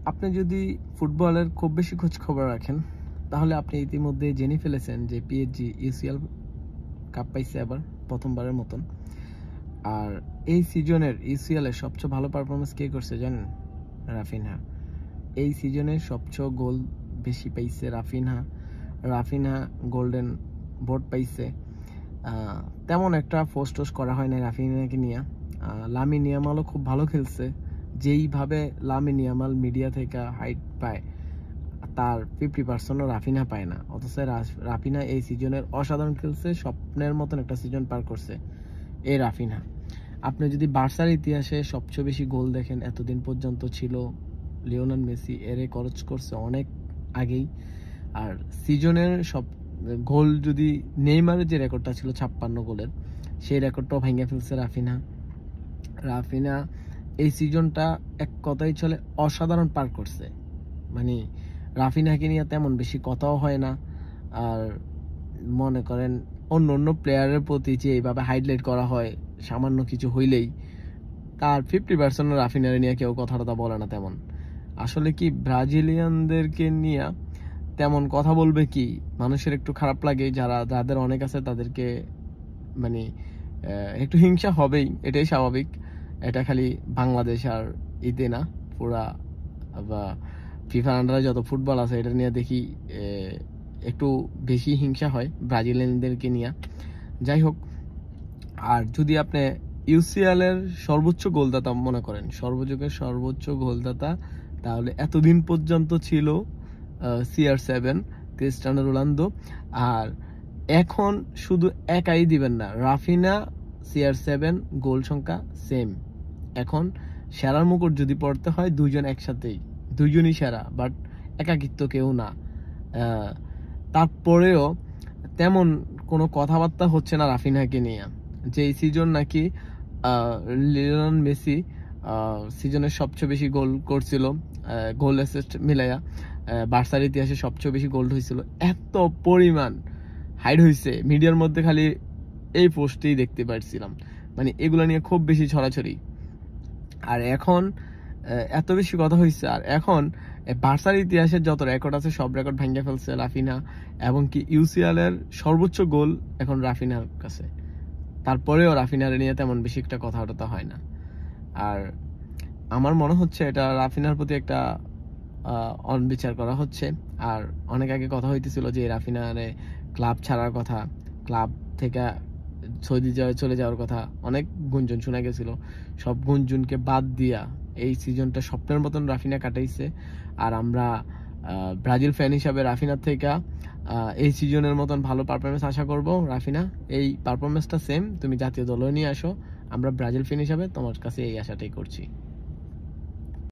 আপনি যদি ফুটবলের খুব বেশি খোঁজ খবর রাখেন তাহলে আপনি ইতিমধ্যে জেনে ফেলেছেন যে পিএসজি ইউসিএল কাপ পাইছে আবার প্রথমবারের মতন। আর এই সিজনের ইউসিএল এর সবচেয়ে ভালো পারফরমেন্স কে করছে জানেন? রাফিনহা। এই সিজনের সবচেয়ে গোল বেশি পাইছে রাফিনহা। রাফিনহা গোল্ডেন বোট পাইছে। তেমন একটা ফোস্টোস করা হয় না রাফিনহাকে নিয়ে। লামিন ইয়ামালও খুব ভালো খেলছে। যেইভাবে লামিন ইয়ামাল মিডিয়া থেকে হাইট পায় তার 50% রাফিনহা পায় না, অথচ রাফিনহা এই সিজনের অসাধারণ খেলছে, স্বপ্নের মতন একটা সিজন পার করছে এই রাফিনহা। আপনি যদি বার্সার ইতিহাসে সবচেয়ে বেশি গোল দেখেন এতদিন পর্যন্ত ছিল লিওনেল মেসি, এরে খরচ করছে অনেক আগেই। আর সিজনের সব গোল যদি নেইমারের যে রেকর্ডটা ছিল 56 গোলের, সেই রেকর্ডটাও ভেঙে ফেলছে রাফিনহা। রাফিনহা এই সিজনটা এক কথাই চলে অসাধারণ পার করছে। মানে রাফিনহাকে নিয়ে তেমন বেশি কথাও হয় না। আর মনে করেন অন্য অন্য প্লেয়ারের প্রতি যে এইভাবে হাইলাইট করা হয় সামান্য কিছু হইলেই, তার 50% রাফিনহারে নিয়ে কেউ কথা বলে না তেমন। আসলে কি ব্রাজিলিয়ানদেরকে নিয়ে তেমন কথা বলবে কি, মানুষের একটু খারাপ লাগে, যাদের অনেক আছে তাদেরকে মানে একটু হিংসা হবেই, এটাই স্বাভাবিক। এটা খালি বাংলাদেশ আর ইতে না, পুরা বা ফিফার আন্ডারে যত ফুটবল আছে এটা নিয়ে দেখি একটু বেশি হিংসা হয় ব্রাজিলিয়ানদেরকে নিয়ে। যাই হোক, আর যদি আপনি ইউসিএল এর সর্বোচ্চ গোলদাতা মনে করেন, সর্বযুগের সর্বোচ্চ গোলদাতা, তাহলে এতদিন পর্যন্ত ছিল CR7 ক্রিস্টিয়ানো রোনালদো। আর এখন শুধু একাই দিবেন না, রাফিনা CR7 গোল সংখ্যা সেম। এখন সেরার মুকুট যদি পড়তে হয় দুইজন একসাথেই, দুইজনই সেরা, বাট একাকিত্ব কেউ না। তারপরেও তেমন কোনো কথাবার্তা হচ্ছে না রাফিনাকে নিয়ে, যে এই সিজন নাকি লিওনেল মেসি সিজনের সবচেয়ে বেশি গোল করছিল, গোল অ্যাসিস্ট মিলাইয়া বার্সার ইতিহাসে সবচেয়ে বেশি গোল হয়েছিল। এত পরিমাণ হাইড হয়েছে মিডিয়ার মধ্যে, খালি এই পোস্টেই দেখতে পাচ্ছিলাম। মানে এগুলো নিয়ে খুব বেশি ছড়াছড়ি। আর এখন এত বেশি কথা হয়েছে, আর এখন বার্সার ইতিহাসের যত রেকর্ড আছে সব রেকর্ড ভেঙে ফেলছে রাফিনা, এবং কি ইউসিএল এর সর্বোচ্চ গোল এখন রাফিনার কাছে। তারপরেও রাফিনার নিয়ে তেমন বেশি একটা কথা হয় না। আর আমার মনে হচ্ছে এটা রাফিনার প্রতি একটা অনবিচার করা হচ্ছে। আর অনেক আগে কথা হইতেছিল যে রাফিনারে ক্লাব ছাড়ার কথা, ক্লাব থেকে সৌদি চলে যাওয়ার কথা, অনেক গুঞ্জন শোনা গেছিল। সব গুঞ্জনকে বাদ দিয়া এই সিজনটা স্বপ্নের মতন রাফিনা কাটাইছে। আর আমরা ব্রাজিল ফ্যান হিসাবে রাফিনার থেকে এই সিজনের মতন ভালো পারফরমেন্স আশা করব। রাফিনা, এই পারফরমেন্সটা সেম তুমি জাতীয় দলে নিয়ে আসো, আমরা ব্রাজিল ফ্যান হিসাবে তোমার কাছে এই আশাটাই করছি।